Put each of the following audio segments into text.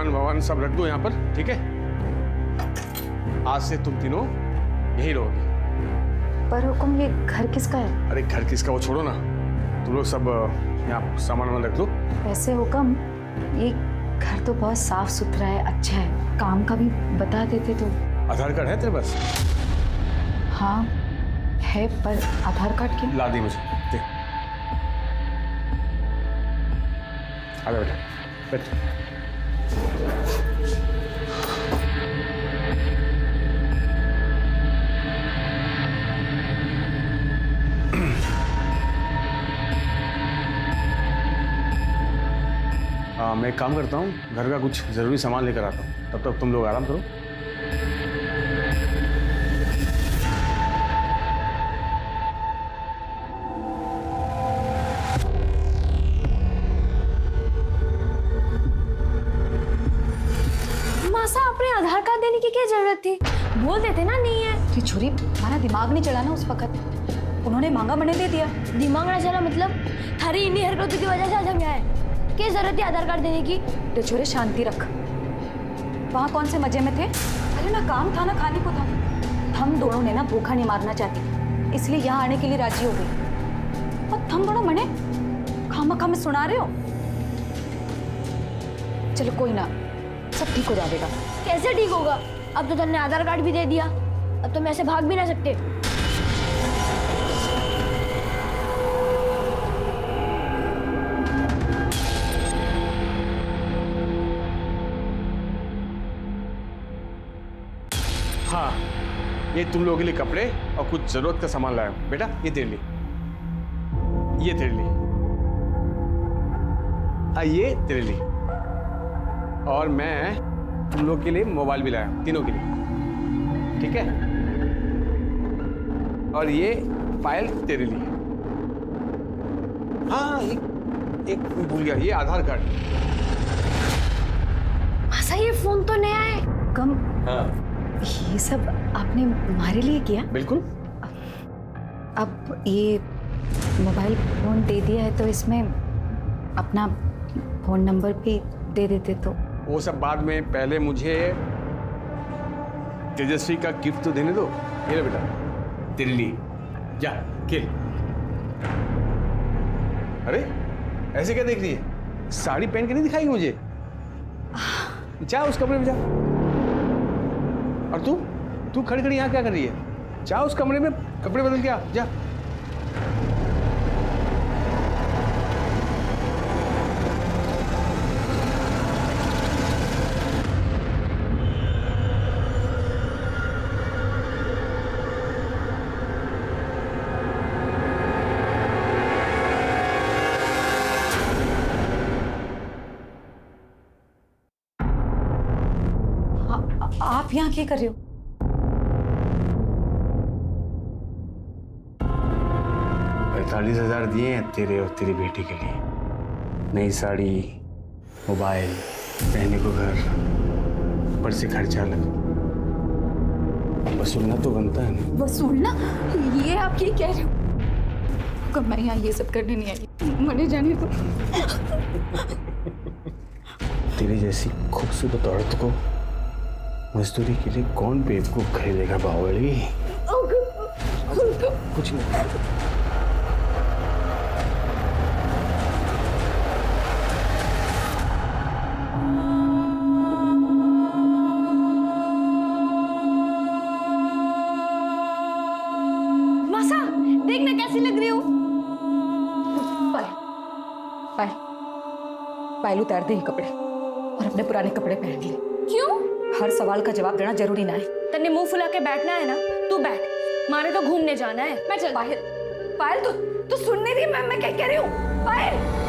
सामान वामान सब रख दो यहाँ पर, ठीक है? आज से तुम तीनों यही रहोगे। पर हुकुम, ये घर किसका है? अरे घर किसका वो छोड़ो ना, तुम लोग सब यहाँ सामान वामान रख दो। वैसे हुकुम, ये घर तो बहुत साफ सुथरा है, अच्छा है, काम का भी बता देते तो। आधार कार्ड है तेरे पास? हाँ है, पर आधार कार्ड क्यों? ला दी मुझे, देख। आ जा बेटा, बैठ। मैं एक काम करता हूँ, घर का कुछ ज़रूरी सामान लेकर आता हूँ, तब तक तुम लोग आराम करो। मासा, अपने आधार कार्ड देने की क्या जरूरत थी? बोल देते ना नहीं है। अरे छुरी, हमारा दिमाग नहीं चला ना उस वक्त, उन्होंने मांगा मैंने दे दिया। दिमाग ना चला मतलब? थारी इन्हीं हरकतों की वजह से आज हम यहाँ आए। क्या जरूरत है आधार कार्ड देने की? तो छोरे शांति रख, वहाँ कौन से मजे में थे? अरे ना काम था ना खाने को था। हम दोनों ने ना भूखा नहीं मारना चाहती, इसलिए यहाँ आने के लिए राजी हो गई। और तुम बड़ो मने खामा में सुना रहे हो। चलो कोई ना, सब ठीक हो जाएगा। कैसे ठीक होगा? अब तो तुमने आधार कार्ड भी दे दिया, अब तो मैं ऐसे भाग भी ना सकते। हाँ, ये तुम लोगों के लिए कपड़े और कुछ जरूरत का सामान लाया हूं। बेटा ये तेरे लिए, ये तेरे लिए, ये तेरे लिए, और मैं तुम लोग के लिए मोबाइल भी लाया हूं, तीनों के लिए, ठीक है? और ये फाइल तेरे लिए। हाँ, एक भूल गया, ये आधार कार्ड। मासा, ये फोन तो नया है। कम हाँ ये सब आपने हमारे लिए किया? बिल्कुल। अब ये मोबाइल फोन दे दिया है तो इसमें अपना फोन नंबर भी दे देते तो। वो सब बाद में, पहले मुझे तेजस्वी का गिफ्ट तो देने दो। ये ले बेटा, तेरे लिए, जा खेल। अरे ऐसे क्या देख रही है? साड़ी पहन के नहीं दिखाएगी मुझे? जा उस कमरे में जा। और तू खड़ी खड़ी यहाँ क्या कर रही है? जा उस कमरे में कपड़े बदल के आ, जा। आप यहाँ क्या कर रहे हो? 45,000 दिए हैं तेरे और तेरी बेटी के लिए। नई साड़ी, मोबाइल, रहने को घर, ऊपर से खर्चा अलग। वसूलना तो बनता है ना। वसूलना? ये आप ये कह रहे हो? कब मैं यहाँ ये सब करने नहीं आई, मरे जाने दो। तेरी जैसी खूबसूरत औरत को मजदूरी के लिए कौन बेवकूफ खरीदेगा बावली? कुछ नहीं। मासा, देखना कैसी लग रही हूँ। पायल उतार दे ये कपड़े और अपने पुराने कपड़े पहन ले। क्यों? हर सवाल का जवाब देना जरूरी ना है। तन्ने मुंह फुला के बैठना है ना, तू बैठ। माने तो घूमने जाना है, मैं चल। पायल तू सुन नहीं रही मैं क्या कह रही हूँ? पायल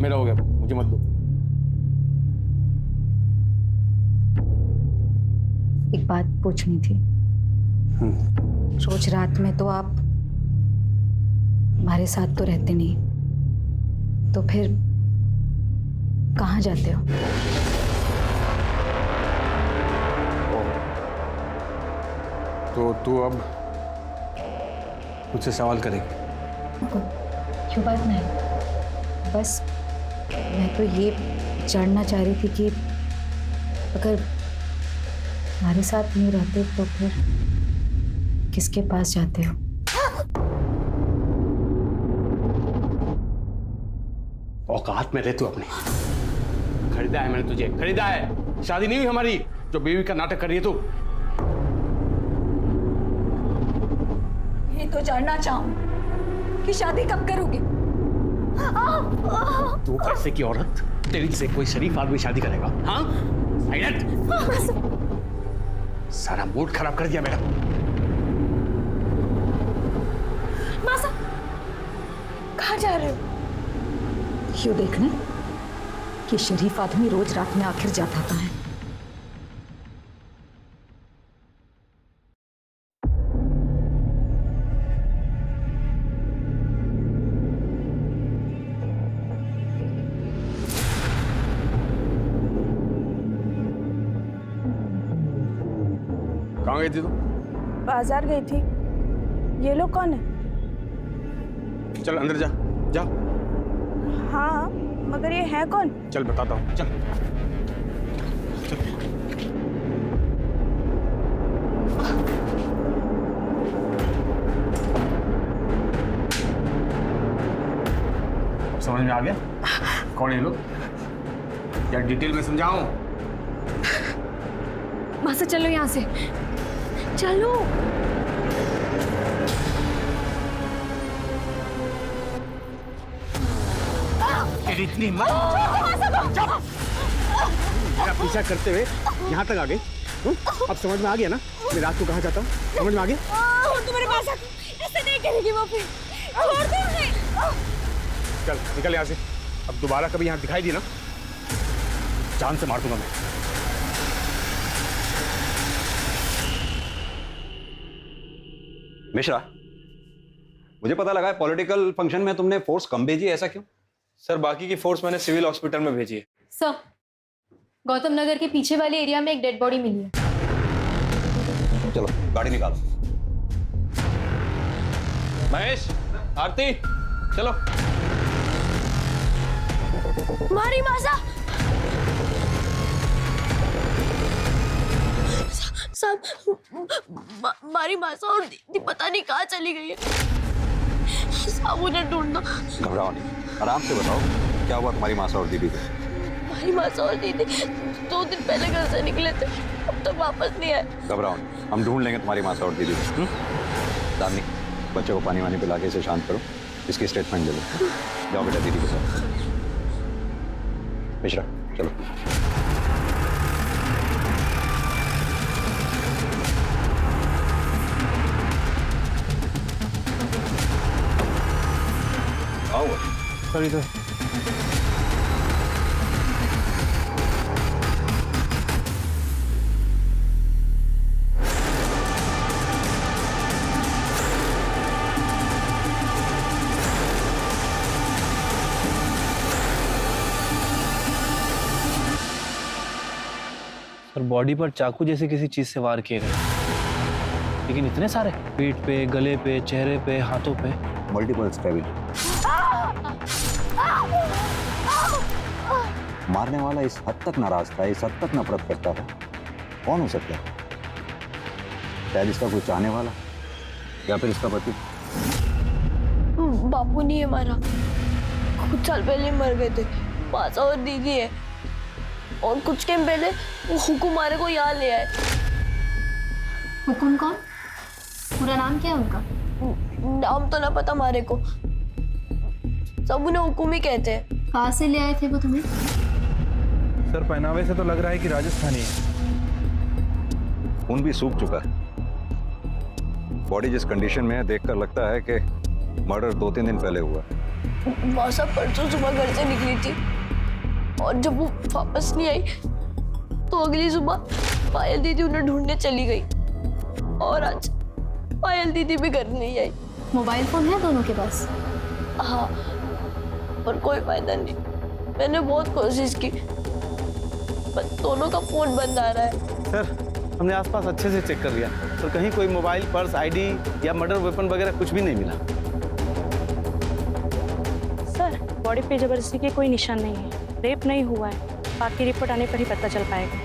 मेरा हो गया, मुझे मत दो। एक बात पूछनी थी। रोज रात में तो आप हमारे साथ तो रहते नहीं, तो फिर कहाँ जाते हो? तो तू अब मुझसे सवाल करेगी? क्यों बात नहीं, बस मैं तो ये जानना चाह रही थी कि अगर हमारे साथ नहीं रहते तो फिर किसके पास जाते हो? औकात में रह तू अपनी। खरीदा है मैंने तुझे, खरीदा है। शादी नहीं हुई हमारी जो बीवी का नाटक कर रही है तू। ये तो जानना चाहूं कि शादी कब करोगे? तू पैसे की औरत, तेरी से कोई शरीफ आदमी शादी करेगा? हाँ सारा मूड खराब कर दिया मेरा। मासा, कहाँ जा रहे हो? क्यों देखने कि शरीफ आदमी रोज रात में आखिर जाता है। कहाँ गई थी तू? बाजार गई थी। ये लोग कौन है? चल अंदर जा, जा। हाँ, मगर ये है कौन? चल बताता हूँ, चल चल। अब समझ में आ गया कौन है ये लोग? या डिटेल में समझाऊं? मासा चलो यहाँ से, चलो। तेरी इतनी हिम्मत! मेरा पीछा करते हुए यहाँ तक आ गए। अब समझ में आ गया ना मैं रात को कहाँ जाता हूँ? समझ में आ गया? तुम्हारे पास ऐसे नहीं करेगी वो फिर। छोड़ दो उन्हें। चल निकल यहाँ से। अब दोबारा कभी यहाँ दिखाई दी ना, जान से मार दूंगा मैं। मिश्रा, मुझे पता लगा है पॉलिटिकल फंक्शन में तुमने फोर्स कम भेजी, ऐसा क्यों? सर बाकी की फोर्स मैंने सिविल हॉस्पिटल में भेजी है। सर, गौतम नगर के पीछे वाले एरिया में एक डेड बॉडी मिली है। चलो गाड़ी निकालो। महेश, आरती, चलो। मारी मासा। सब मारी मासा और दीदी पता नहीं कहाँ चली गई है। सब उन्हें ढूंढना। घबराओ नहीं, आराम से बताओ क्या हुआ तुम्हारी मासा और दीदी को? हमारी मासा और दीदी 2 दिन पहले घर से निकले थे, अब तक वापस नहीं आए। घबराओ नहीं, हम ढूंढ लेंगे तुम्हारी मासा और दीदी को। दामिनी, बच्चे को पानी वानी पिला के इसे शांत करो, इसकी स्टेटमेंट ले लो। जाओ बेटा दीदी के साथ। मिश्रा चलो। आओ सर इधर। सर बॉडी पर चाकू जैसे किसी चीज से वार किए गए, लेकिन इतने सारे पीठ पे, गले पे, चेहरे पे, हाथों पे। Multiple stabbing. मारने वाला इस हद तक नाराज था, इस हद तक नफरत करता था, कौन हो सकता है? शायद इसका कोई चाहने वाला या फिर इसका पति। बापू नहीं है हमारा, कुछ साल पहले मर गए थे। मासा और दीदी है, और कुछ टाइम पहले वो हुकुम हमारे को यहाँ ले आए। हुकुम कौन? पूरा नाम क्या है उनका? नाम तो ना पता हमारे को, सब उन्हें हुकुम ही कहते हैं। कहाँ से ले आए थे वो तुम्हें? सर पहनावे से तो लग रहा है कि राजस्थानी है। खून भी सूख चुका है, बॉडी जिस कंडीशन में है देखकर लगता है कि मर्डर 2-3 दिन पहले हुआ। मासा परसों सुबह घर से निकली थी, और जब वो वापस नहीं आई तो अगली सुबह पायल दीदी उन्हें ढूंढने चली गई, और आज पायल दीदी भी घर नहीं आई। मोबाइल फोन है दोनों के पास? हाँ, पर कोई फायदा नहीं। मैंने बहुत कोशिश की, पर दोनों का फोन बंद आ रहा है। सर हमने आसपास अच्छे से चेक कर लिया, पर कहीं कोई मोबाइल, पर्स, आईडी या मर्डर वेपन वगैरह कुछ भी नहीं मिला। सर बॉडी पे जबरदस्ती के कोई निशान नहीं है, रेप नहीं हुआ है। बाकी रिपोर्ट आने पर ही पता चल पाएगा।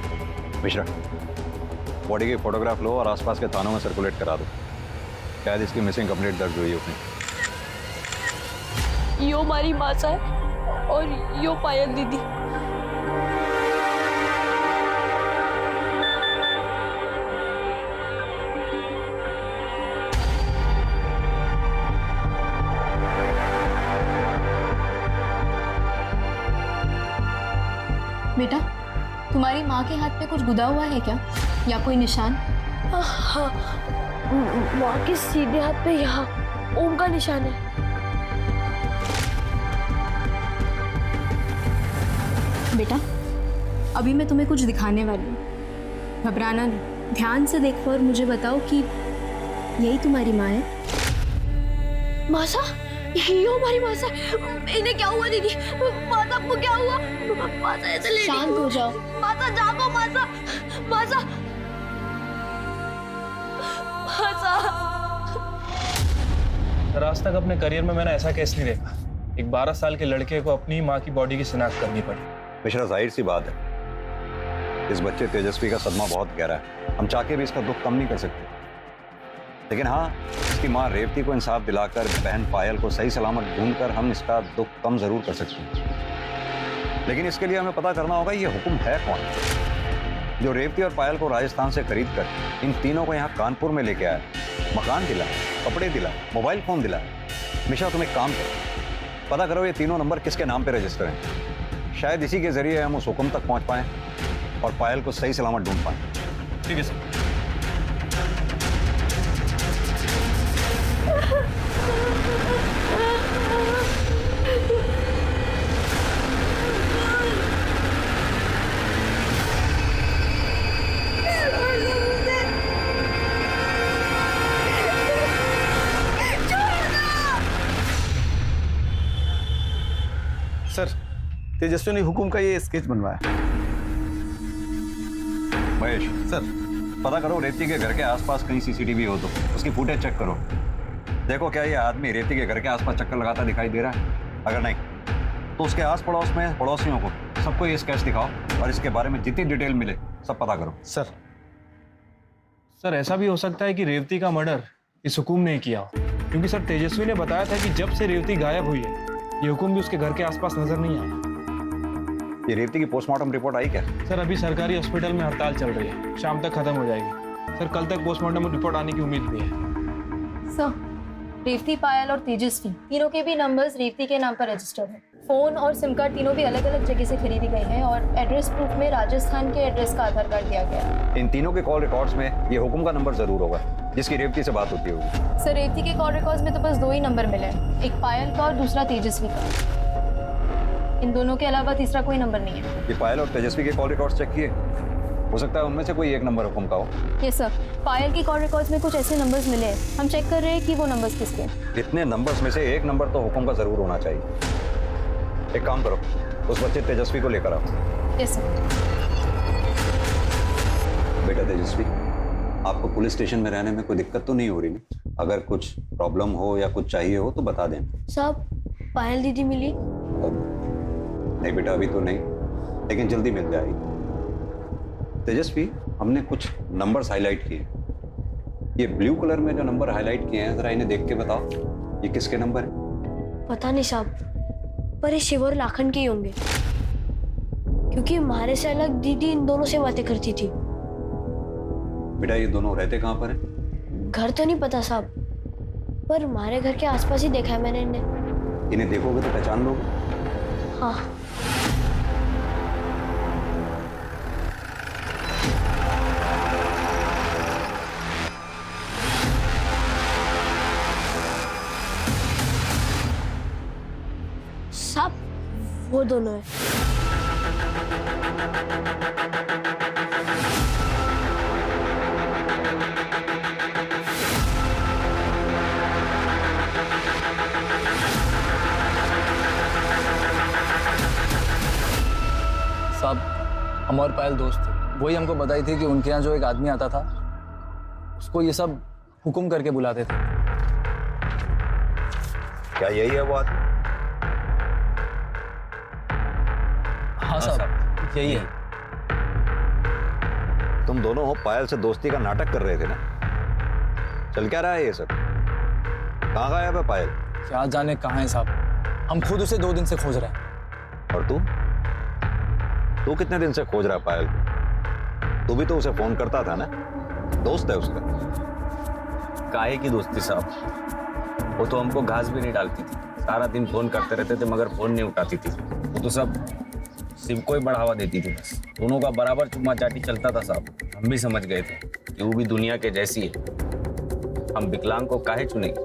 मिश्रा, बॉडी की फोटोग्राफ लो और आसपास के थानों में सर्कुलेट करा दो। शायद इसकी मिसिंग कंप्लेंट दर्ज हुई है उसने। यो हमारी मासा है और यो पायल दीदी। बेटा, तुम्हारी माँ के हाथ पे कुछ गुदा हुआ है क्या, या कोई निशान? हाँ, माँ के सीधे हाथ पे यहाँ ओम का निशान है। बेटा, अभी मैं तुम्हें कुछ दिखाने वाली हूँ, घबराना नहीं। ध्यान से देखो और मुझे बताओ कि यही तुम्हारी माँ है। मासा, ये हमारी मासा। इन्हें क्या हुआ दीदी? मासा को क्या हुआ? मासा ऐसे ले शांत हो जाओ। मासा जागो, मासा, मासा, मासा। आज तक अपने करियर में मैंने ऐसा केस नहीं देखा। एक 12 साल के लड़के को अपनी माँ की बॉडी की शिनाख्त करनी पड़ी। मिश्रा, जाहिर सी बात है, इस बच्चे तेजस्वी का सदमा बहुत गहरा है। हम चाह के भी इसका दुख कम नहीं कर सकते, लेकिन हाँ, इसकी माँ रेवती को इंसाफ दिलाकर बहन पायल को सही सलामत ढूंढकर हम इसका दुख कम जरूर कर सकते हैं। लेकिन इसके लिए हमें पता करना होगा ये हुक्म है कौन जो रेवती और पायल को राजस्थान से खरीद कर इन तीनों को यहाँ कानपुर में लेके आया। मकान दिला, कपड़े दिला, मोबाइल फोन दिला। मिश्रा, तुम एक काम करो, पता करो ये तीनों नंबर किसके नाम पे रजिस्टर हैं। शायद इसी के जरिए हम उस हुक्म तक पहुंच पाएं और पायल को सही सलामत ढूंढ पाएं। ठीक है सर। सर, तेजस्वी ने हुकुम का ये स्केच बनवाया। महेश सर, पता करो रेवती के घर के आसपास कहीं सीसीटीवी हो तो उसकी फुटेज चेक करो। देखो क्या ये आदमी रेवती के घर के आसपास चक्कर लगाता दिखाई दे रहा है। अगर नहीं तो उसके आस पड़ोस में पड़ोसियों को सबको ये स्केच दिखाओ और इसके बारे में जितनी डिटेल मिले सब पता करो। सर ऐसा भी हो सकता है कि रेवती का मर्डर इस हुकुम ने किया हो, क्योंकि सर तेजस्वी ने बताया था कि जब से रेवती गायब हुई है ये हुकुम भी उसके घर के आसपास नजर नहीं आया। ये रेवती की पोस्टमार्टम रिपोर्ट आई क्या? सर अभी सरकारी हॉस्पिटल में हड़ताल चल रही है, शाम तक खत्म हो जाएगी। सर कल तक पोस्टमार्टम रिपोर्ट आने की उम्मीद भी है। सर, रेवती, पायल और तेजस्वी तीनों के भी नंबर्स रेवती के नाम पर रजिस्टर्ड है। फोन और सिम कार्ड तीनों भी अलग अलग जगह से खरीदी गई हैं और एड्रेस प्रूफ में राजस्थान के एड्रेस का आधार कार्ड दिया गया है। इन तीनों के कॉल रिकॉर्ड्स में ये हुकुम का नंबर जरूर होगा जिसकी रेवती से बात होती होगी। सर रेवती के कॉल रिकॉर्ड्स में तो बस 2 ही नंबर मिले हैं, एक पायल का और दूसरा तेजस्वी का। इन दोनों के अलावा तीसरा कोई नंबर नहीं है। ये पायल और तेजस्वी के कॉल रिकॉर्ड्स चेक किए? हो सकता है उनमें से कोई एक नंबर हुकुम का हो। यस सर, पायल के कॉल रिकॉर्ड्स में कुछ ऐसे नंबर्स मिले हैं, हम चेक कर रहे हैं कि वो नंबर्स किसके हैं। इतने नंबर्स में से एक नंबर तो हुकुम का जरूर होना चाहिए। एक काम करो, उस बच्चे तेजस्वी को लेकर आओ। Yes sir. बेटा तेजस्वी, आपको पुलिस स्टेशन में रहने में कोई दिक्कत तो नहीं हो रही ना? अगर कुछ प्रॉब्लम हो या कुछ चाहिए हो तो बता दें। साहब, पायल दीदी मिली? नहीं बेटा, अभी तो नहीं, लेकिन जल्दी मिल जाएगी। तेजस्वी, हमने कुछ नंबर्स हाईलाइट किए। ये ब्लू कलर में जो नंबर हाईलाइट किए हैं, जरा इन्हें देख के बताओ ये किसके नंबर है? पता नहीं साहब, पर ये शिव और लाखन के ही होंगे, क्योंकि हमारे से अलग दीदी इन दोनों से बातें करती थी। बेटा ये दोनों रहते कहाँ पर हैं? घर तो नहीं पता साहब, पर हमारे घर के आसपास ही देखा है मैंने इन्हें। इन्हें देखोगे तो पहचान लोगे? हाँ। साहब, वो दोनों है। साहब, हम और पायल दोस्त थे। वही हमको बताई थी कि उनके यहाँ जो एक आदमी आता था, उसको ये सब हुक्म करके बुलाते थे। क्या यही है वो आदमी? हाँ साहब, यही है। तुम दोनों हो पायल से दोस्ती का नाटक कर रहे थे ना? चल क्या रहा है ये सब? कहाँ गायब है पायल? क्या जाने कहाँ है साहब, हम खुद उसे 2 दिन से खोज रहे हैं। और तू कितने दिन से खोज रहा है पायल को? तू भी तो उसे फोन करता था ना? दोस्त है उसका। काहे की दोस्ती साहब, वो तो हमको घास भी नहीं डालती थी, सारा दिन फोन करते रहते थे मगर फोन नहीं उठाती थी। वो तो सब शिव को ही बढ़ावा देती थी बस। दोनों का बराबर चुम्मा चाटी चलता था साहब। हम भी समझ गए थे कि वो भी दुनिया के जैसी है, हम विकलांग को काहे चुनेंगे।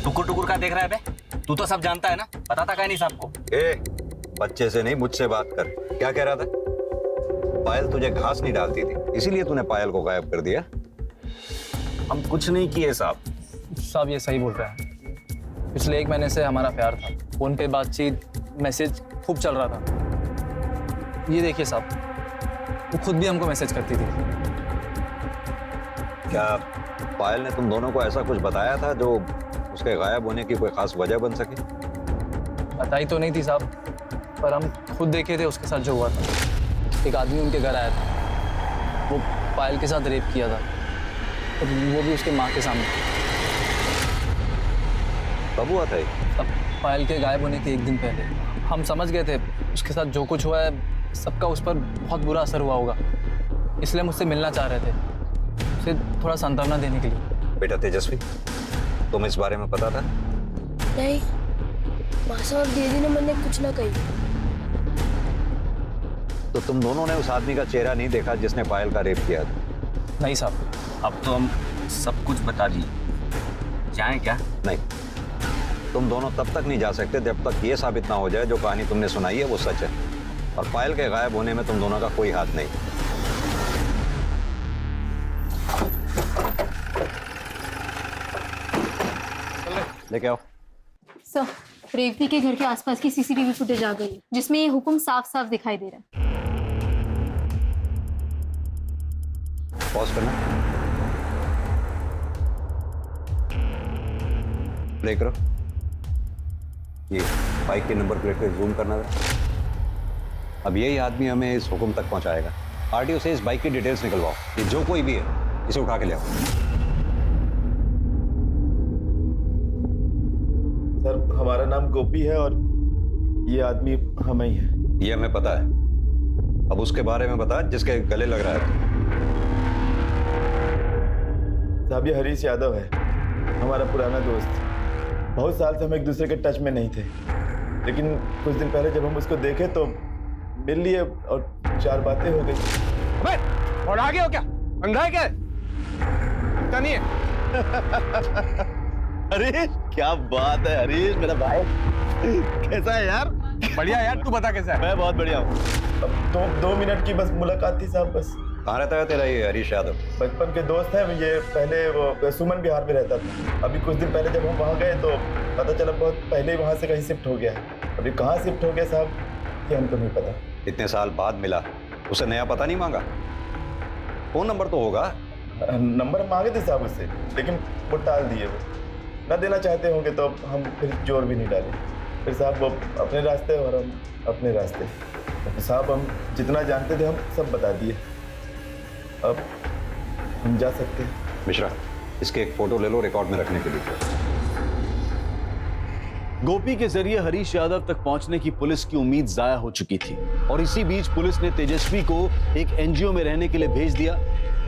टुकुर टुकुर का देख रहा है बे? तू तो सब जानता है ना, पता था क्या नहीं साहब को? बच्चे से नहीं मुझसे बात कर। क्या कह रहा था? पायल तुझे घास नहीं डालती थी, इसीलिए तूने पायल को गायब कर दिया। हम कुछ नहीं किए साहब। साहब ये सही बोल रहे हैं। पिछले 1 महीने से हमारा प्यार था, फोन पे बातचीत, मैसेज खूब चल रहा था। ये देखिए साहब, वो खुद भी हमको मैसेज करती थी। क्या पायल ने तुम दोनों को ऐसा कुछ बताया था जो उसके गायब होने की कोई खास वजह बन सके? बताई तो नहीं थी साहब, पर हम खुद देखे थे उसके साथ जो हुआ था। एक आदमी उनके घर आया था, वो पायल के साथ रेप किया था, और वो भी उसके माँ के सामने। कब हुआ था ये? अब पायल के गायब होने के 1 दिन पहले। हम समझ गए थे उसके साथ जो कुछ हुआ है, सबका उस पर बहुत बुरा असर हुआ होगा, इसलिए मुझसे मिलना चाह रहे थे, उसे थोड़ा सांत्वना देने के लिए। बेटा तेजस्वी, तुम्हें इस बारे में पता था? नहीं माँ साहब, दीदी ने मैंने कुछ ना कही। तो तुम दोनों ने उस आदमी का चेहरा नहीं देखा जिसने पायल का रेप किया था? नहीं साहब। अब तो हम सब कुछ बता दिए, जाएं क्या? नहीं, तुम दोनों तब तक नहीं जा सकते जब तक ये साबित ना हो जाए जो कहानी तुमने सुनाई है वो सच है, और पायल के गायब होने में तुम दोनों का कोई हाथ नहीं। लेके आओ। सर, रेवती के घर के आसपास की सीसीटीवी फुटेज आ गई है, जिसमें ये हुक्म साफ साफ दिखाई दे रहा है। पॉज करना, प्ले करो। ये बाइक के नंबर प्लेट पे जूम करना है। अब यही आदमी हमें इस हुक्म तक पहुंचाएगा। आरटीओ से इस बाइक की डिटेल्स निकलवाओ, ये जो कोई भी है इसे उठा के ले आओ। सर, हमारा नाम गोपी है और ये आदमी हमें ही है। ये हमें पता है, अब उसके बारे में बता जिसके गले लग रहा है। साहब, ये हरीश यादव है, हमारा पुराना दोस्त। बहुत साल से हम एक दूसरे के टच में नहीं थे, लेकिन कुछ दिन पहले जब हम उसको देखे तो मिल लिए और 4 बातें हो गई। अबे, और आगे हो क्या? अंधा है क्या? दिखता नहीं है? हरीश, क्या बात है हरीश, मेरा भाई। कैसा है यार? बढ़िया यार, तू बता कैसा है? मैं बहुत बढ़िया हूँ। अब 2 मिनट की बस मुलाकात थी साहब, बस। कहाँ रहता है तेरा ये हरीश यादव? बचपन के दोस्त हैं। ये पहले वो सुमन विहार में रहता था। अभी कुछ दिन पहले जब हम वहाँ गए तो पता चला बहुत पहले ही वहाँ से कहीं शिफ्ट हो गया है। अभी कहाँ शिफ्ट हो गया साहब, ये हमको नहीं पता। इतने साल बाद मिला, उसे नया पता नहीं मांगा? फोन नंबर तो होगा? नंबर मांगे थे साहब उससे, लेकिन वो टाल दिए। वो ना देना चाहते होंगे तो हम फिर जोर भी नहीं डाले। फिर साहब वो अपने रास्ते और हम अपने रास्ते। तो साहब हम जितना जानते थे हम सब बता दिए, अब हम जा सकते हैं। मिश्रा, इसके एक फोटो ले लो रिकॉर्ड में रखने के लिए। गोपी के जरिए हरीश यादव तक पहुंचने की पुलिस की उम्मीद जाया हो चुकी थी, और इसी बीच पुलिस ने तेजस्वी को एक एनजीओ में रहने के लिए भेज दिया,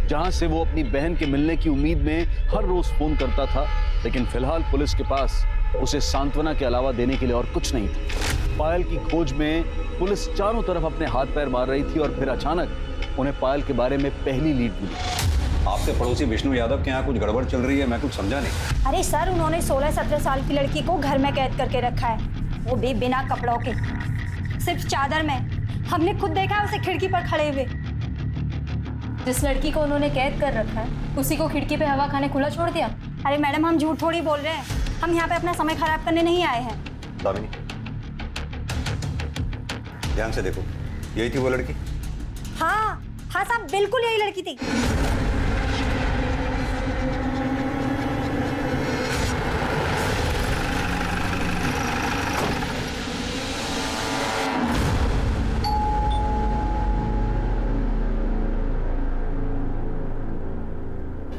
जहां से वो अपनी बहन के मिलने की उम्मीद में हर रोज फोन करता था। लेकिन फिलहाल पुलिस के पास उसे सांत्वना के अलावा देने के लिए और कुछ नहीं था। पायल की खोज में पुलिस चारों तरफ अपने हाथ पैर मार रही थी, और फिर अचानक उन्हें पायल के बारे में पहली लीड मिली। आपके पड़ोसी विष्णु यादव के यहाँ कुछ गड़बड़ चल रही है, मैं कुछ समझा नहीं। अरे सर, उन्होंने 16-17 साल की लड़की को घर में कैद करके रखा है, वो भी बिना कपड़ों के, सिर्फ चादर में। हमने खुद देखा है उसे खिड़की पर खड़े हुए। जिस लड़की को उन्होंने कैद कर रखा है, उसी को खिड़की पे हवा खाने खुला छोड़ दिया। अरे मैडम, हम झूठ थोड़ी बोल रहे हैं, हम यहाँ पे अपना समय खराब करने नहीं आए हैं। दामिनी, ध्यान से देखो, यही थी वो लड़की? हाँ हाँ साहब, बिल्कुल यही लड़की थी।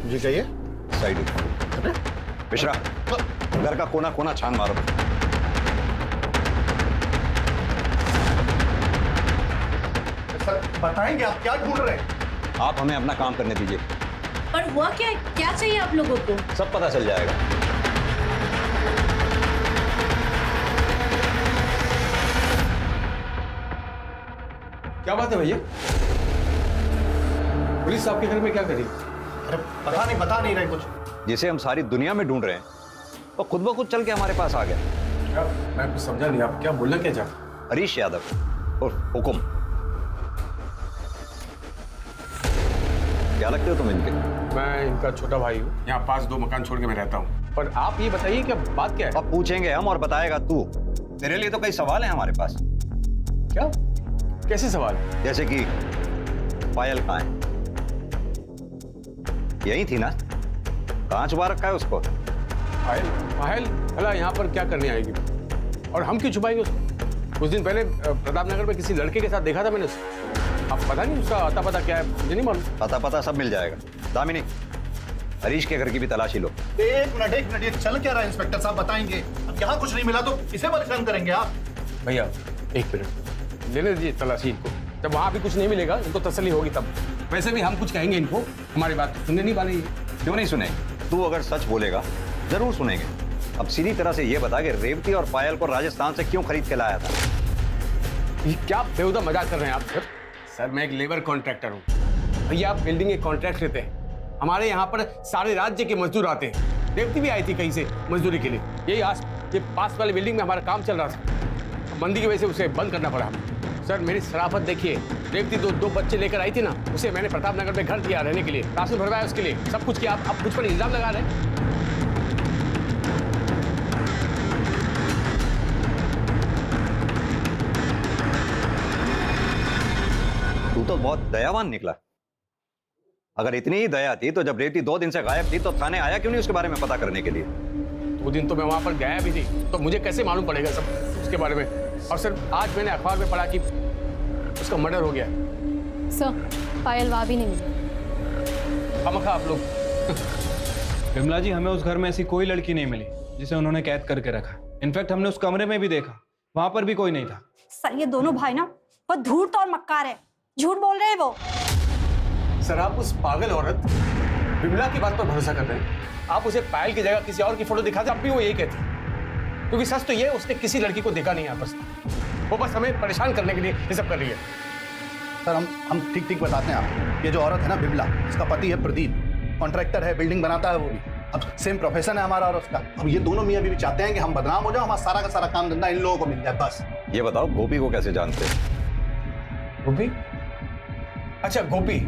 जी कहिए। साइड मिश्रा, घर का कोना कोना छान मारो। सर बताएंगे आप क्या ढूंढ रहे हैं? आप हमें अपना काम करने दीजिए। पर हुआ क्या है? क्या चाहिए आप लोगों को? सब पता चल जाएगा। क्या बात है भैया? पुलिस आपके घर में क्या करी? अरे बता नहीं रहे कुछ। जिसे हम सारी दुनिया में ढूंढ रहे हैं, तो खुद ब खुद चल के हमारे पास आ गया। क्या? मैं कुछ समझा नहीं, आप क्या बोलना क्या चाहते? हरीश यादव और हुकुम। क्या लगते हो तुम इनके? मैं इनका छोटा भाई हूँ, यहाँ पास 2 मकान छोड़ के मैं रहता हूँ। पर आप ये बताइए कि बात क्या है? अब पूछेंगे हम और बताएगा तू। तेरे लिए तो कई सवाल हैं हमारे पास। क्या? कैसे सवाल? जैसे कि पायल कहाँ है? यही थी ना? कहाँ छुपा रखा है उसको? पायल? पायल भला यहाँ पर क्या करने आएगी? और हम क्यों छुपाएंगे उसको? कुछ दिन पहले प्रताप नगर में किसी लड़के के साथ देखा था मैंने उसको। अब पता नहीं उसका अता पता क्या है, मुझे नहीं मालूम। पता सब मिल जाएगा। दामिनी, हरीश के घर की भी तलाशी लो। एक मिनट, ये चल क्या रहा है इंस्पेक्टर साहब? बताएंगे। अब यहाँ कुछ नहीं मिला तो इसे परेशान करेंगे आप? भैया 1 मिनट लेने दीजिए तलाशी इनको। जब वहाँ भी कुछ नहीं मिलेगा, इनको तसल्ली होगी तब। वैसे भी हम कुछ कहेंगे इनको, हमारी बात सुनने नहीं वाली। क्यों नहीं सुनेंगे? तू अगर सच बोलेगा जरूर सुनेंगे। अब सीधी तरह से ये बता कि रेवती और पायल को राजस्थान से क्यों खरीद के लाया था? ये क्या बेहुदा मजाक कर रहे हैं आप? सर मैं एक लेबर कॉन्ट्रैक्टर हूँ भैया। आप बिल्डिंग के कॉन्ट्रैक्ट लेते हैं, हमारे यहाँ पर सारे राज्य के मजदूर आते हैं। रेवती भी आई थी कहीं से मजदूरी के लिए। ये पास वाली बिल्डिंग में हमारा काम चल रहा था, मंदी की वजह से उसे बंद करना पड़ा। सर मेरी शराफत देखिए, रेवती दो बच्चे लेकर आई थी ना, उसे मैंने प्रताप नगर में घर दिया रहने के लिए, राशन भरवाया उसके लिए, सब कुछ किया। आप मुझ पर इल्जाम लगा रहे हैं। तू तो बहुत दयावान निकला। अगर इतनी ही दया थी तो जब रेवती 2 दिन से गायब थी तो थाने आया क्यों नहीं उसके बारे में पता करने के लिए? 2 दिन तो मैं वहां पर गया भी थी, तो मुझे कैसे मालूम पड़ेगा सब उसके बारे में? और सर आज मैंने अखबार में पढ़ा कि उसका मर्डर हो गया। सर पायल वहाँ भी नहीं मिली। खामखा आप लोग। विमला जी, हमें उस घर में ऐसी कोई लड़की नहीं मिली जिसे उन्होंने कैद करके रखा। इनफैक्ट हमने उस कमरे में भी देखा, वहां पर भी कोई नहीं था। सर ये दोनों भाई ना वो धूर्त और मक्कार है, झूठ बोल रहे हैं वो। सर आप उस पागल औरत विमला की बात पर भरोसा कर रहे हैं? आप उसे पायल की जगह किसी और की फोटो दिखाते अब भी वो यही कहती, क्योंकि सच तो ये उसने किसी लड़की को देखा नहीं आपस में। वो बस हमें परेशान करने के लिए ये सब कर रही है। सर हम ठीक बताते हैं आप। ये जो औरत है ना विमला, इसका पति है प्रदीप, कॉन्ट्रैक्टर है, बिल्डिंग बनाता है वो भी। अब सेम प्रोफेशन है हमारा और उसका। अब ये दोनों मियां बीवी चाहते हैं कि हम बदनाम हो जाओ, हमारा सारा का सारा काम धंधा इन लोगों को मिल जाए बस। ये बताओ गोपी को कैसे जानते? गोपी? अच्छा गोपी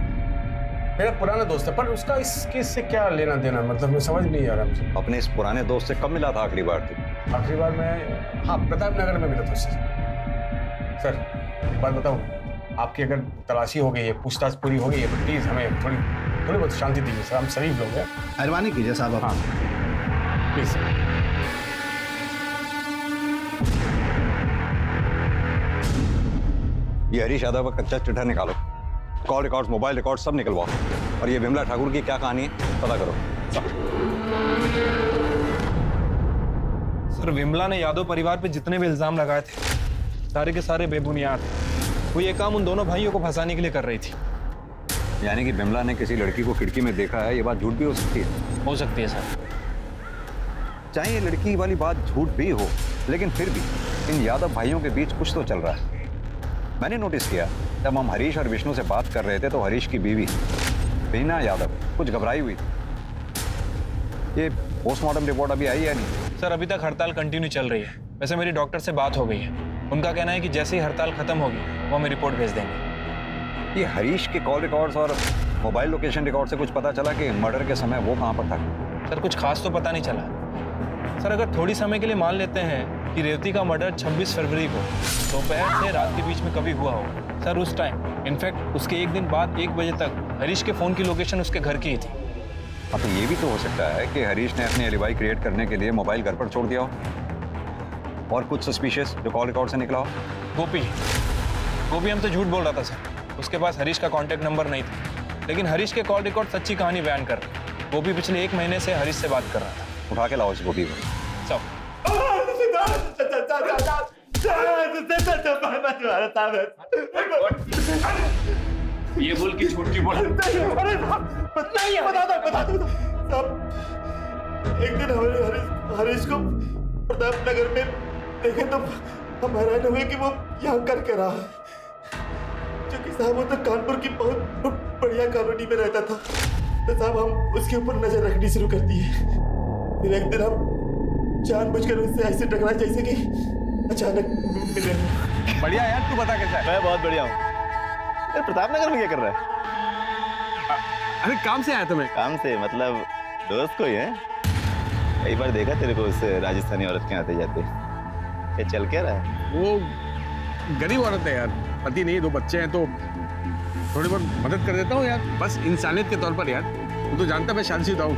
मेरा पुराना दोस्त है, पर उसका इस केस से क्या लेना देना? मतलब मैं समझ नहीं आ रहा मुझे। अपने इस पुराने दोस्त से कब मिला था आखिरी बार? आखिरी बार मैं प्रताप नगर में मिला था उससे। सर एक बात बताऊं, आपकी अगर तलाशी हो गई है, पूछताछ पूरी हो गई है, तो प्लीज हमें थोड़ी बहुत शांति दीजिए सर। हम शरीफ लोग हैं। मेहरबानी कीजिए साहब। हाँ प्लीज सर। ये हरीश यादव का कच्चा चिट्ठा निकालो, कॉल रिकॉर्ड्स, मोबाइल रिकॉर्ड सब निकलवाओ, और ये विमला ठाकुर की क्या कहानी है पता करो। सर विमला ने यादव परिवार पे जितने भी इल्जाम लगाए थे सारे के सारे बेबुनियाद थे। वो ये काम उन दोनों भाइयों को फंसाने के लिए कर रही थी। यानी कि विमला ने किसी लड़की को खिड़की में देखा है, ये बात झूठ भी हो सकती है? हो सकती है सर। चाहे ये लड़की वाली बात झूठ भी हो, लेकिन फिर भी इन यादव भाइयों के बीच कुछ तो चल रहा है। मैंने नोटिस किया जब हम हरीश और विष्णु से बात कर रहे थे तो हरीश की बीवी बीना यादव कुछ घबराई हुई थी। ये पोस्टमार्टम रिपोर्ट अभी आई है नहीं? सर अभी तक हड़ताल कंटिन्यू चल रही है। वैसे मेरी डॉक्टर से बात हो गई है, उनका कहना है कि जैसे ही हड़ताल खत्म होगी वो हमें रिपोर्ट भेज देंगे। ये हरीश के कॉल रिकॉर्ड्स और मोबाइल लोकेशन रिकॉर्ड से कुछ पता चला कि मर्डर के समय वो कहाँ पर था? सर कुछ खास तो पता नहीं चला। सर अगर थोड़ी समय के लिए मान लेते हैं कि रेवती का मर्डर 26 फरवरी को दोपहर से रात के बीच में कभी हुआ होगा सर। उस टाइम इनफैक्ट उसके एक दिन बाद 1 बजे तक हरीश के फ़ोन की लोकेशन उसके घर की ही थी। हाँ, तो ये भी तो हो सकता है कि हरीश ने अपनी एलिबाई क्रिएट करने के लिए मोबाइल घर पर छोड़ दिया हो। और कुछ सस्पिशियस जो कॉल रिकॉर्ड से निकला हो। गोपी हम तो झूठ बोल रहा था सर। उसके पास हरीश का कॉन्टैक्ट नंबर नहीं था, लेकिन हरीश के कॉल रिकॉर्ड सच्ची कहानी बयान कर रहे। गोपी पिछले 1 महीने से हरीश से बात कर रहा था। उठा के लाओ इस गोपी को। सब ये बोल के झूठ क्यों बोला? बता दो साहब। एक दिन हरीश को प्रताप नगर में देखे तो हम हैरान हुए कि वो यहाँ कर रहा है, क्योंकि साहब वो तो कानपुर की बहुत बढ़िया कॉलोनी में रहता था। तो साहब हम उसके ऊपर नजर रखनी शुरू कर दी है। फिर एक दिन हम जानबूझकर उससे ऐसे टकराए जैसे कि अचानक मिले। बढ़िया यार, तू बता कैसा है? मैं बहुत बढ़िया हूँ। प्रताप नगर में क्या कर रहा है? अरे काम से आया था मैं। काम से मतलब दोस्त को ही है? कई बार देखा तेरे को उस राजस्थानी औरत के आते जाते। क्या चल क्या रहा है? वो गरीब औरत है यार, पति नहीं, 2 बच्चे हैं, तो थोड़ी बहुत मदद कर देता हूँ यार, बस इंसानियत के तौर पर यार। तू तो जानता मैं शादीशुदा हूँ।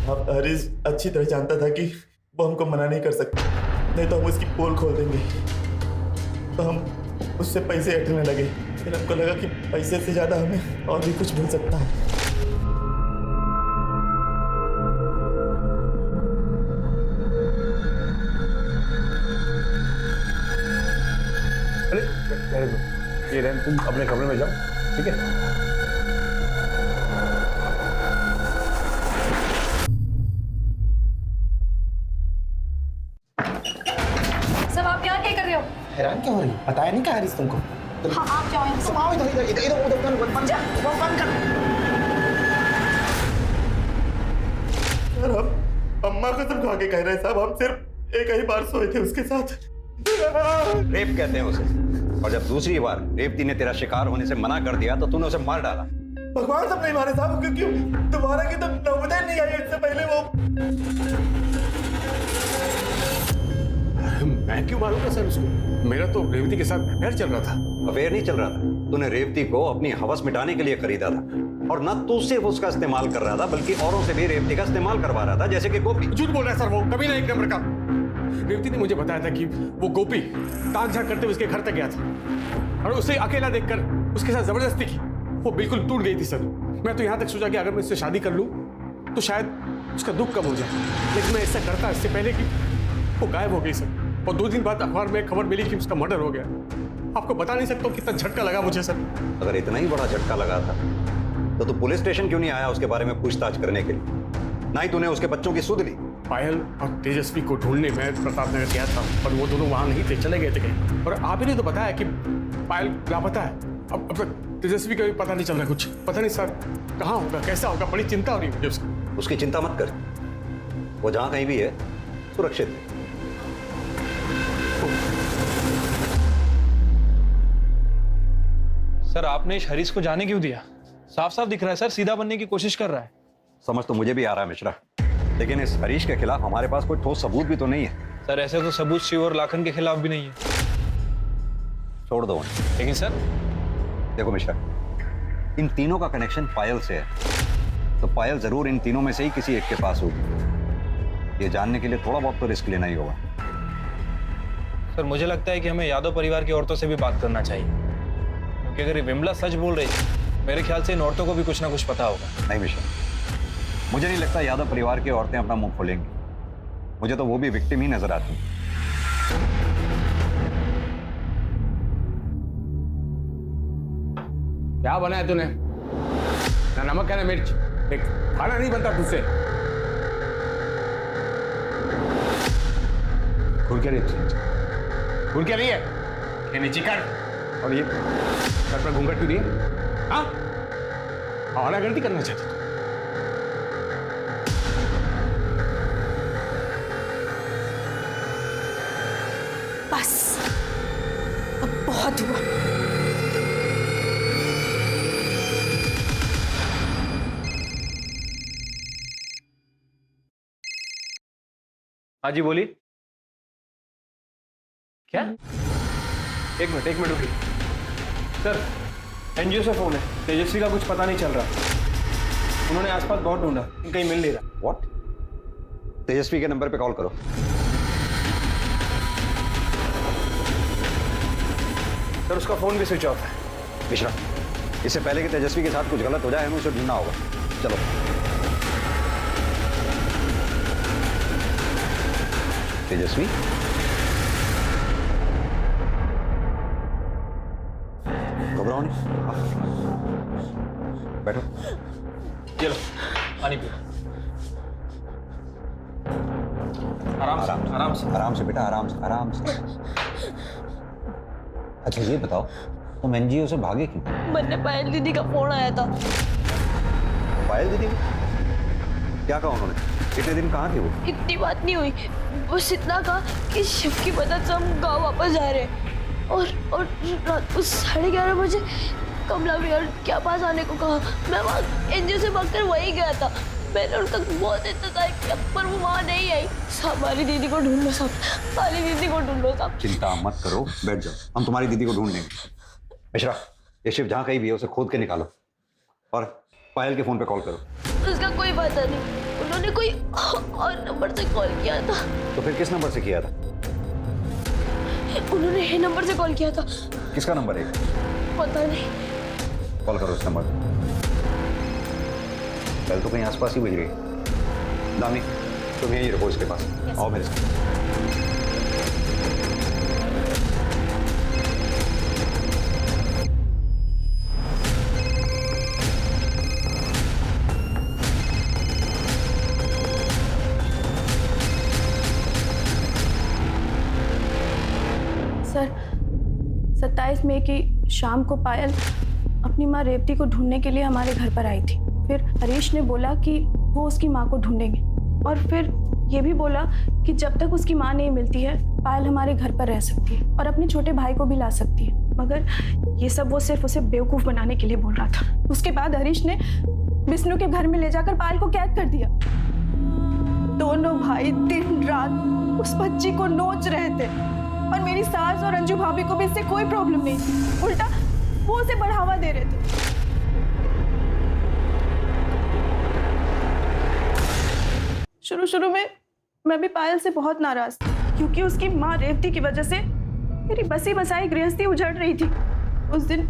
अब हरीश अच्छी तरह जानता था कि वो हमको मना नहीं कर सकता, नहीं तो हम उसकी पोल खोल देंगे। तो हम उससे पैसे हटने लगे। फिर हमको लगा कि पैसे से ज्यादा हमें और भी कुछ मिल सकता है। अरे ये रहन, तुम अपने कमरे में जाओ, ठीक है? सब आप यहाँ क्या कर रहे हो? हैरान क्यों हो रही? बताया नहीं क्या हरीश तुमको? हाँ, आप जाओ यहाँ से। आओ इधर बंद कर। यार हम अम्मा कसम खा के कह रहे हैं साहब, हम सिर्फ एक ही बार सोए थे उसके साथ। रेप कहते हैं उसे। और जब दूसरी बार रेवती ने तेरा शिकार होने से मना कर दिया तो तूने उसे मार डाला। भगवान सब नहीं मारे साहब, क्योंकि तुम्हारा की तो नौबत नहीं आई। इससे पहले वो मैं क्यों मारूंगा सर उसको? मेरा तो रेवती के साथ अफेयर चल रहा था। अफेयर नहीं चल रहा था, तूने रेवती को अपनी हवस मिटाने के लिए खरीदा था। और न तू सिर्फ उसका इस्तेमाल कर रहा था, बल्कि औरों से भी रेवती का इस्तेमाल करवा रहा था, जैसे कि गोपी। झूठ बोल रहा है सर, वो कभी ना एक नंबर का। रेवती ने मुझे बताया था कि वो गोपी ताक झाक करते हुए उसके घर तक गया था और उसे अकेला देखकर उसके साथ जबरदस्ती की। वो बिल्कुल टूट गई थी सर। मैं तो यहाँ तक सोचा कि अगर मैं इससे शादी कर लूँ तो शायद उसका दुख कम हो जाए, लेकिन मैं ऐसा करता इससे पहले कि वो गायब हो गई सर। और 2 दिन बाद अखबार में खबर मिली कि उसका मर्डर हो गया। आपको बता नहीं सकता कितना झटका लगा मुझे सर। अगर इतना ही बड़ा झटका लगा था तो तू पुलिस स्टेशन क्यों नहीं आया उसके बारे में पूछताछ करने के लिए? ना ही तूने उसके बच्चों की सुध ली। पायल और तेजस्वी को ढूंढने में प्रताप नगर गया था, पर वो दोनों वहां नहीं थे, चले गए थे कहीं। और आप ही ने तो बताया कि पायल लापता है। अब तक तेजस्वी का भी पता नहीं चल रहा कुछ। पता नहीं सर कहाँ होगा, कैसा होगा, बड़ी चिंता हो रही है मुझे उसकी। उसकी चिंता मत कर, वो जहां कहीं भी है सुरक्षित है। सर आपने इस हरीश को जाने क्यों दिया? साफ साफ दिख रहा है सर सीधा बनने की कोशिश कर रहा है। समझ तो मुझे भी आ रहा है मिश्रा, लेकिन इस हरीश के खिलाफ हमारे पास कोई ठोस सबूत भी तो नहीं है। सर ऐसे तो सबूत शिव और लाखन के खिलाफ भी नहीं है। छोड़ दो उन्हें। लेकिन सर देखो मिश्रा, इन तीनों का कनेक्शन पायल से है, तो पायल जरूर इन तीनों में से ही किसी एक के पास होगी। ये जानने के लिए थोड़ा बहुत तो रिस्क लेना ही होगा। सर मुझे लगता है कि हमें यादव परिवार की औरतों से भी बात करना चाहिए, क्योंकि अगर ये विमला सच बोल रही है, मेरे ख्याल से इन औरतों को भी कुछ ना कुछ पता होगा। नहीं मिश्रा, मुझे नहीं लगता यादव परिवार की औरतें अपना मुंह खोलेंगी। मुझे तो वो भी विक्टिम ही नजर आती हैं। क्या बनाया तूने? ना नमक है ना मिर्च, देख खाना नहीं बनता तुझसे। खुल क्या रही है? ये नीचे कर। और ये सर पर घूंघट क्यों नहीं है? हाँ, और गलती करना चाहती तू? बस अब बहुत हुआ। हाँ जी बोलिए। क्या? एक मिनट रुकिए सर। एनजीओ से फोन है, तेजस्वी का कुछ पता नहीं चल रहा। उन्होंने आसपास बहुत ढूंढा, कहीं मिल नहीं रहा। व्हाट? तेजस्वी के नंबर पे कॉल करो। सर उसका फोन भी स्विच ऑफ है। मिश्रा, इससे पहले कि तेजस्वी के साथ कुछ गलत हो जाए हमें उसे ढूंढना होगा। चलो। तेजस्वी, घबराओ नहीं, बैठो। चलो पानी पियो। आराम से बेटा, आराम से। अच्छा ये बताओ, तुम एनजीओ से भागे क्यों? मैंने पायल दीदी का फोन आया था। पायल दीदी? क्या कहा उन्होंने? इतने दिन कहाँ थे वो? इतनी बात नहीं हुई, बस इतना कहा कि शिव की मदद से हम गाँव वापस जा रहे हैं। और रात को 11:30 बजे कमला विहार के पास आने को कहा। मैं वहाँ एनजीओ से भागकर वहीं गया था। मैंने उनका बहुत इंतजार किया पर वो वहाँ नहीं आई। हमारी दीदी को ढूंढ लो सब, हमारी दीदी को ढूंढ लो सब। चिंता मत करो, बैठ जाओ, हम तुम्हारी दीदी को ढूंढ लेंगे। मिश्रा, ये शिव जहाँ कहीं भी है उसे खोद के निकालो और पायल के फोन पे कॉल करो। उसका कोई पता नहीं, उन्होंने कोई और नंबर से कॉल किया था। तो फिर किस नंबर से किया था? उन्होंने ये नंबर से कॉल किया था। किसका नंबर है? पता नहीं। कॉल करो इस नंबर पर। कल तो कहीं आसपास ही बज गई। दामी, तुम यहीं रखो इसके पास। आओ मेरे साथ। सर, 27 मई की शाम को पायल अपनी माँ रेवती को ढूंढने के लिए हमारे घर पर आई थी। फिर हरीश ने बोला कि वो उसकी माँ को ढूंढेंगे और फिर ये भी बोला कि जब तक उसकी माँ नहीं मिलती है पायल हमारे घर पर रह सकती है और अपने छोटे भाई को भी ला सकती है। मगर ये सब वो सिर्फ उसे बेवकूफ़ बनाने के लिए बोल रहा था। उसके बाद हरीश ने विष्णु के घर में ले जाकर पायल को कैद कर दिया। दोनों भाई दिन रात उस बच्ची को नोच रहे थे और मेरी सास और अंजू भाभी को भी इससे कोई प्रॉब्लम नहीं थी। उल्टा वो उसे बढ़ावा दे रहे थे। शुरू में मैं भी पायल से बहुत नाराज थी क्योंकि उसकी माँ रेवती की वजह से मेरी बसी बसाई गृहस्थी उजड़ रही थी। उस दिन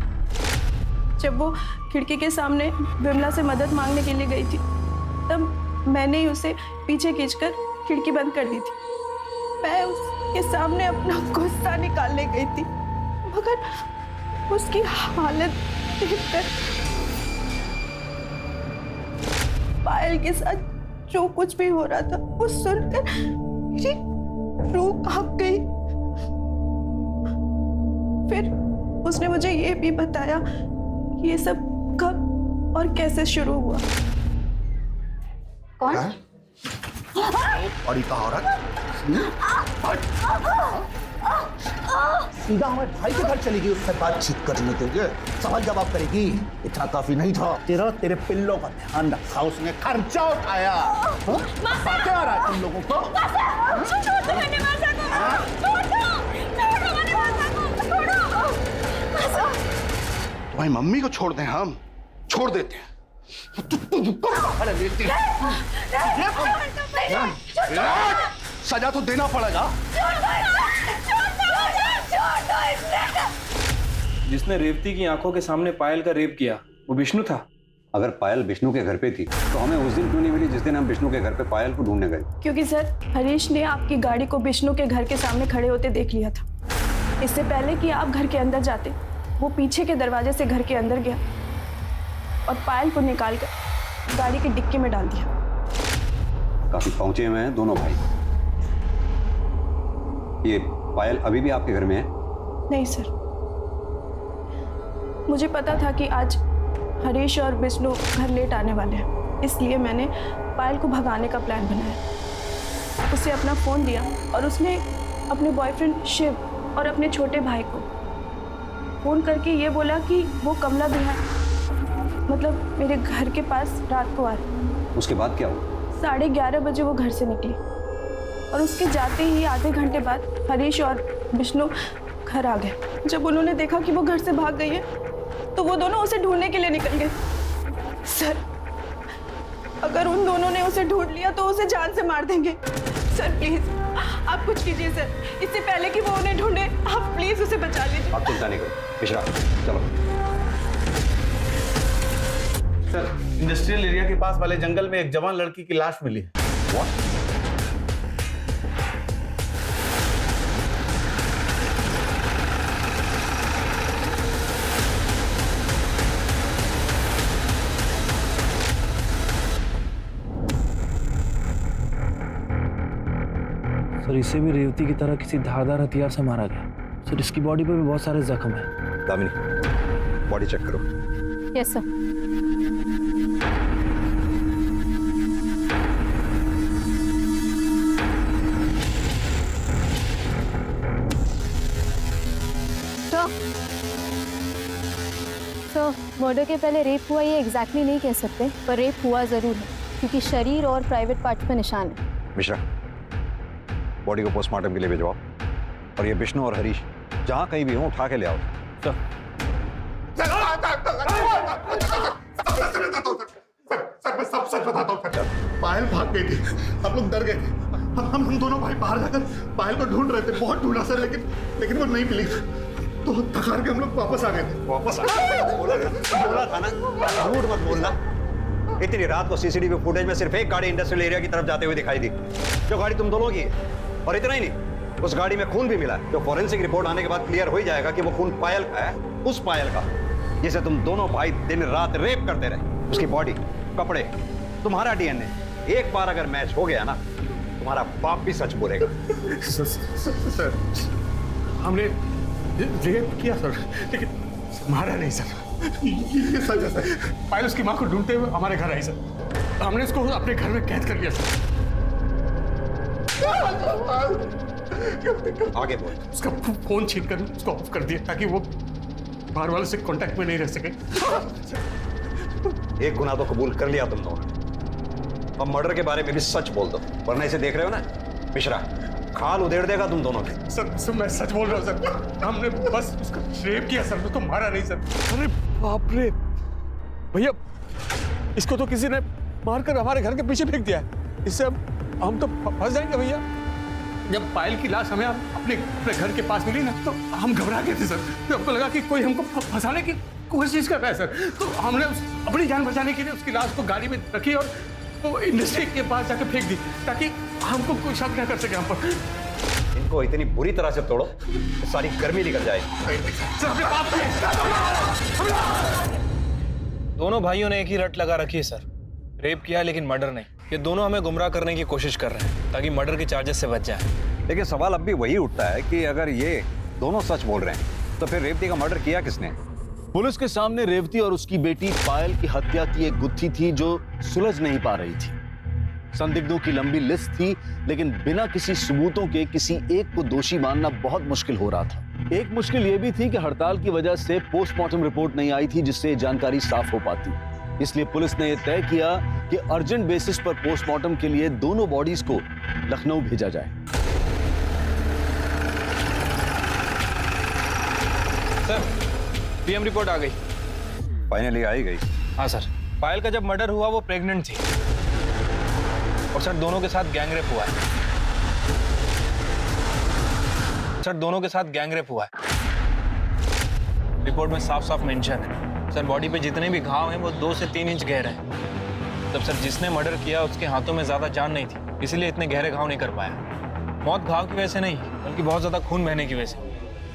जब वो खिड़की के सामने विमला से मदद मांगने के लिए गई थी तब मैंने ही उसे पीछे खींचकर खिड़की बंद कर दी थी। मैं उसके सामने अपना गुस्सा निकालने गई थी मगर उसकी हालत देखकर पायल के साथ जो कुछ भी हो रहा था वो सुनकर मेरी रूह कांप गई। फिर उसने मुझे ये भी बताया कि ये सब कब और कैसे शुरू हुआ। कौन? बड़ी का औरत सीधा हमारे भाई के घर चली गई, उससे बातचीत करने के लिए सवाल जवाब करेगी। इतना काफी नहीं था, तेरे पिल्लों का ध्यान रखा उसने, खर्चा उठाया। बातें आ रहा है तुम लोगों को। तुम्हारी मम्मी को छोड़ दें, हम छोड़ देते हैं। सजा तो देना पड़ेगा। जिसने रेवती की आंखों के सामने पायल का रेप किया वो विष्णु था। अगर पायल विष्णु के घर पे थी तो हमें उस दिन क्यों नहीं मिली जिस दिन हम विष्णु के घर पे पायल को ढूंढने गए? क्योंकि सर हरीश ने आपकी गाड़ी को विष्णु के घर के सामने खड़े होते देख लिया था। इससे पहले कि आप घर के अंदर जाते वो पीछे के दरवाजे से घर के अंदर गया और पायल को निकालकर गाड़ी की डिक्की में डाल दिया। काफी पहुंचे हुए हैं दोनों भाई। ये पायल अभी भी आपके घर में है? नहीं सर, मुझे पता था कि आज हरीश और विष्णु घर लेट आने वाले हैं, इसलिए मैंने पायल को भगाने का प्लान बनाया। उसे अपना फ़ोन दिया और उसने अपने बॉयफ्रेंड शिव और अपने छोटे भाई को फ़ोन करके ये बोला कि वो कमला विहार मतलब मेरे घर के पास रात को आ रहे। उसके बाद क्या हुआ? 11:30 बजे वो घर से निकली और उसके जाते ही आधे घंटे बाद हरीश और विष्णु घर आ गए। जब उन्होंने देखा कि वो घर से भाग गई है तो वो दोनों उसे ढूंढने के लिए निकल गए। सर, अगर उन दोनों ने उसे ढूंढ लिया तो उसे जान से मार देंगे। सर प्लीज आप कुछ कीजिए सर, इससे पहले कि वो उन्हें ढूंढे आप प्लीज उसे बचा लीजिए। आप चिंता नहीं करो मिश्रा, चलो। सर, इंडस्ट्रियल एरिया के पास वाले जंगल में एक जवान लड़की की लाश मिली है। What? सर इसे भी रेवती की तरह किसी धारदार हथियार से मारा गया। सर इसकी बॉडी पर भी बहुत सारे जख्म हैं। दामिनी, बॉडी चेक करो। Yes sir. तो मर्डर के पहले रेप हुआ ये एग्जैक्टली नहीं कह सकते, पर रेप हुआ जरूर है क्योंकि शरीर और प्राइवेट पार्ट पर निशान है। मिश्रा, बॉडी को पोस्टमार्टम के लिए भिजवाओ और ये विष्णु और हरीश जहां कहीं भी हो उठा के ले आओ। सर, मैं सब सच बताता हूँ। पायल भाग गई थी, हम लोग डर गए थे। हम दोनों भाई बाहर जाकर पायल को ढूंढ रहे थे, बहुत ढूंढा सर, लेकिन वो नहीं मिली। तो थकार के हम लोग वापस आ गए थे। वापस आ गए? बोला था ना, झूठ मत बोलना। इतनी रात को सीसीटीवी फुटेज में सिर्फ एक गाड़ी इंडस्ट्रियल एरिया की तरफ जाते हुए दिखाई दी, जो गाड़ी तुम दोनों की है। और इतना ही नहीं, उस गाड़ी में खून भी मिला है, जो फॉरेंसिक रिपोर्ट आने के बाद क्लियर हो ही जाएगा कि वो खून पायल का है, उस पायल का जिसे तुम दोनों भाई दिन रात रेप करते रहे। उसकी बॉडी, कपड़े, तुम्हारा डीएनए एक बार अगर मैच हो गया ना, तुम्हारा बाप भी सच बोलेगा। सर, हमने रेप किया सर, लेकिन मारा नहीं सर। ये सच है सर। पायल उसकी माँ को ढूंढते हुए हमारे घर आई सर। हमने उसको अपने घर में कैद कर लिया सर। आगे बोल। उसका फोन छीन कर उसको ऑफ कर दिया ताकि वो बाहर वालों से कांटेक्ट में नहीं रह सके। एक गुनाह तो कबूल कर लिया तुम दोनों, अब मर्डर के बारे में भी सच बोल दो, वरना इसे देख रहे हो ना मिश्रा, खाल उधेड़ देगा तुम दोनों के। सर मैं सच बोल रहा हूँ सर, हमने बस उसको रेप किया सर, उसको मारा नहीं सर। अरे बाप रे भैया, इसको तो किसी ने मारकर हमारे घर के पीछे फेंक दिया है। इससे हम तो फंस जाएंगे भैया। जब पायल की लाश हमें अपने घर के पास मिली ना, तो हम घबरा गए थे सर। तो हमको लगा कि कोई हमको फंसाने की कोशिश कर रहा है सर। तो हमने अपनी जान बचाने के लिए उसकी लाश को गाड़ी में रखी और वो इंडस्ट्री के पास जाकर फेंक दी, ताकि हमको कोई शक न कर सके हम पर। इनको इतनी बुरी तरह से तोड़ो कि सारी गर्मी निकल जाए। दोनों भाइयों ने एक ही रट लगा रखी है सर, रेप किया लेकिन मर्डर नहीं। ये दोनों हमें गुमराह करने की कोशिश कर रहे हैं ताकि मर्डर के चार्जेस से बच जाए। लेकिन सवाल अब भी वही उठता है कि अगर ये दोनों सच बोल रहे हैं तो फिर रेवती का मर्डर किया किसने? पुलिस के सामने रेवती और उसकी बेटी पायल की हत्या की एक गुत्थी थी जो सुलझ नहीं पा रही थी। संदिग्धों की लंबी लिस्ट थी, लेकिन बिना किसी सबूतों के किसी एक को दोषी मानना बहुत मुश्किल हो रहा था। एक मुश्किल यह भी थी कि हड़ताल की वजह से पोस्टमार्टम रिपोर्ट नहीं आई थी, जिससे जानकारी साफ हो पाती। इसलिए पुलिस ने यह तय किया कि अर्जेंट बेसिस पर पोस्टमार्टम के लिए दोनों बॉडीज को लखनऊ भेजा जाए। सर, पीएम रिपोर्ट आ गई। फाइनली आई गई? हाँ सर, पायल का जब मर्डर हुआ वो प्रेग्नेंट थी और सर दोनों के साथ गैंग रेप हुआ है। सर दोनों के साथ गैंग रेप हुआ है। रिपोर्ट में साफ साफ मेंशन है सर, बॉडी पे जितने भी घाव हैं वो 2 से 3 इंच गहरे हैं। तब सर जिसने मर्डर किया उसके हाथों में ज्यादा जान नहीं थी, इसीलिए इतने गहरे घाव नहीं कर पाया। मौत घाव की वजह से नहीं, बल्कि बहुत ज्यादा खून बहने की वजह से।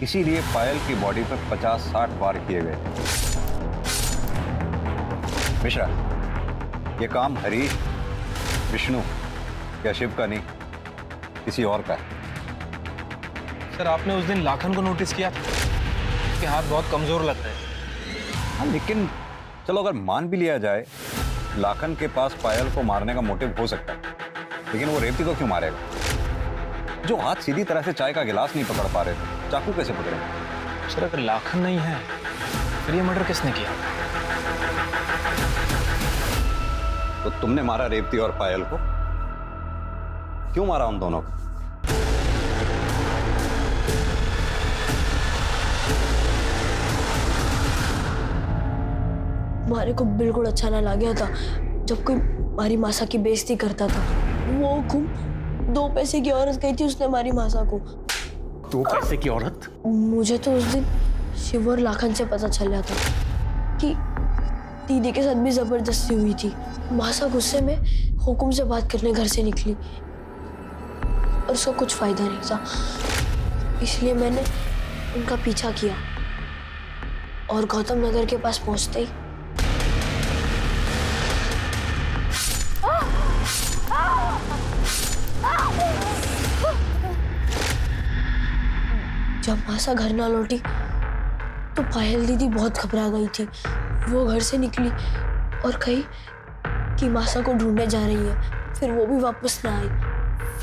इसीलिए पायल की बॉडी पर 50-60 वार किए गए। मिश्रा, ये काम हरीश, विष्णु या शिव का नहीं, किसी और का है। सर आपने उस दिन लाखन को नोटिस किया था, उसके हाथ बहुत कमजोर लग रहे हैं। हाँ, लेकिन चलो अगर मान भी लिया जाए लाखन के पास पायल को मारने का मोटिव हो सकता है, लेकिन वो रेवती को क्यों मारेगा? जो हाथ सीधी तरह से चाय का गिलास नहीं पकड़ पा रहे थे, चाकू कैसे पकड़े? सर अगर लाखन नहीं है फिर ये मर्डर किसने किया? तो तुमने मारा रेवती और पायल को? क्यों मारा उन दोनों को? तुम्हारे को बिल्कुल अच्छा ना लगा था जब कोई हमारी मासा की बेइज्जती करता था। वो हुकुम 2 पैसे की औरत कही थी उसने हमारी मासा को। 2 पैसे की औरत? मुझे तो उस दिन शिव और लाखन से पता चला था कि दीदी के साथ भी जबरदस्ती हुई थी। मासा गुस्से में हुकुम से बात करने घर से निकली और उसका कुछ फायदा नहीं था, इसलिए मैंने उनका पीछा किया और गौतम नगर के पास पहुंचते ही जब मासा घर ना लौटी तो पायल दीदी बहुत घबरा गई थी। वो घर से निकली और कही कि मासा को ढूंढने जा रही है, फिर वो भी वापस ना आई।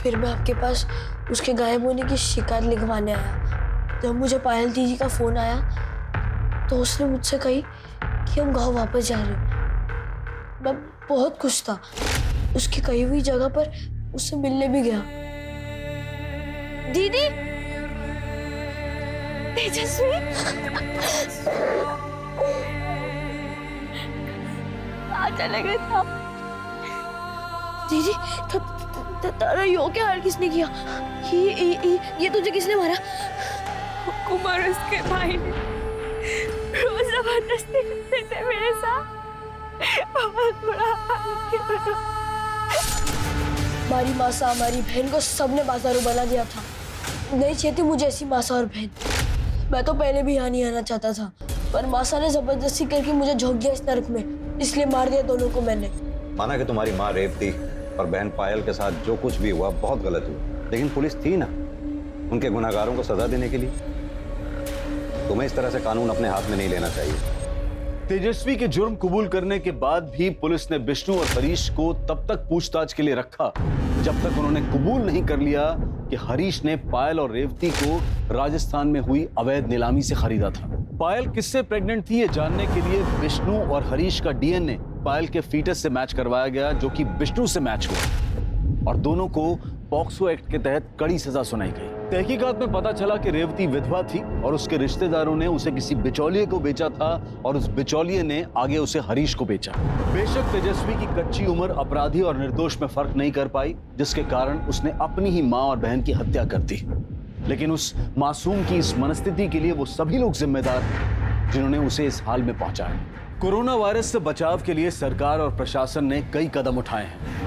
फिर मैं आपके पास उसके गायब होने की शिकायत लिखवाने आया। जब मुझे पायल दीदी का फोन आया तो उसने मुझसे कही कि हम गांव वापस जा रहे हैं। मैं बहुत खुश था। उसकी कही हुई जगह पर उससे मिलने भी गया। दीदी, तेजस्वी, कहाँ चले गए थे आप? दीदी, तारा यो क्या हाल किसने किया? ये तुझे किसने मारा? कुमार उसके भाई ने रोज जबरदस्ती करते थे मेरे साथ। बहुत बुरा हाल किया। हमारी मासा, हमारी बहन को सबने बाजारू बना दिया था। नहीं चाहती मुझे ऐसी मासा और बहन। मैं तो पहले भी यहाँ नहीं आना चाहता था, पर मासा ने जबरदस्ती करके मुझे झोंक दिया इस नरक में, इसलिए मार दिया दोनों को मैंने। माना कि तुम्हारी माँ रेवती और बहन पायल के साथ जो कुछ भी हुआ बहुत गलत हुआ, लेकिन पुलिस थी ना उनके गुनहगारों को सजा देने के लिए। तुम्हें इस तरह से कानून अपने हाथ में नहीं लेना चाहिए। तेजस्वी के जुर्म कबूल करने के बाद भी पुलिस ने विष्णु और हरीश को तब तक पूछताछ के लिए रखा जब तक उन्होंने कबूल नहीं कर लिया कि हरीश ने पायल और रेवती को राजस्थान में हुई अवैध नीलामी से खरीदा था। पायल किससे प्रेग्नेंट थी ये जानने के लिए विष्णु और हरीश का डीएनए पायल के फीटस से मैच करवाया गया, जो कि विष्णु से मैच हुआ और दोनों को पॉक्सो एक्ट के तहत कड़ी सजा सुनाई गई। तहकीकात में पता चला कि रेवती विधवा थी और उसके रिश्तेदारों ने उसे किसी बिचौलिए को बेचा था और उस बिचौलिए ने आगे उसे हरीश को बेचा। बेशक तेजस्वी की कच्ची उम्र अपराधी और निर्दोष में फर्क नहीं कर पाई, जिसके कारण उसने अपनी ही मां और बहन की हत्या कर दी। लेकिन उस मासूम की इस मनस्थिति के लिए वो सभी लोग जिम्मेदार हैं जिन्होंने उसे इस हाल में पहुंचाया। कोरोना वायरस से बचाव के लिए सरकार और प्रशासन ने कई कदम उठाए हैं।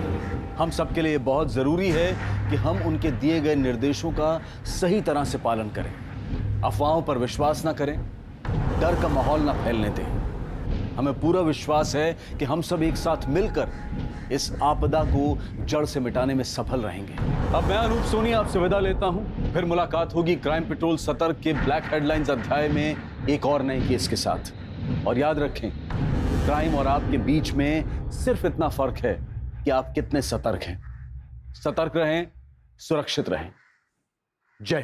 हम सबके लिए बहुत जरूरी है कि हम उनके दिए गए निर्देशों का सही तरह से पालन करें, अफवाहों पर विश्वास न करें, डर का माहौल न फैलने दें। हमें पूरा विश्वास है कि हम सब एक साथ मिलकर इस आपदा को जड़ से मिटाने में सफल रहेंगे। अब मैं अनूप सोनी आपसे विदा लेता हूं। फिर मुलाकात होगी क्राइम पेट्रोल सतर्क के ब्लैक हेडलाइंस अध्याय में एक और नए केस के साथ। और याद रखें, क्राइम और आपके बीच में सिर्फ इतना फर्क है कि आप कितने सतर्क हैं। सतर्क रहें, सुरक्षित रहें। जय